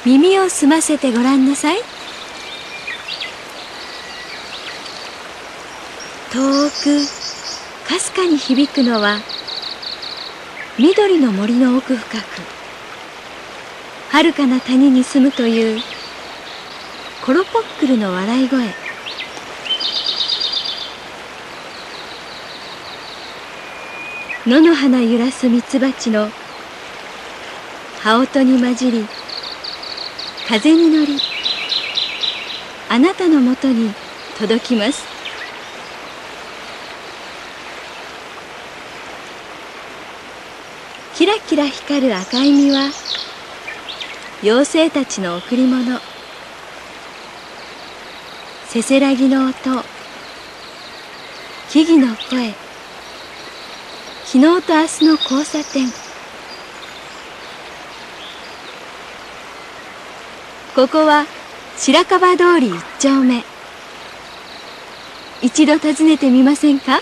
耳を澄ませてごらんなさい。遠くかすかに響くのは緑の森の奥深く、遥かな谷に住むというコロポックルの笑い声。野の花揺らすミツバチの羽音に混じり、風に乗り、あなたのもとに届きます。キラキラ光る赤い実は妖精たちの贈り物。せせらぎの音、木々の声、昨日と明日の交差点。ここは白樺通り1丁目。一度訪ねてみませんか？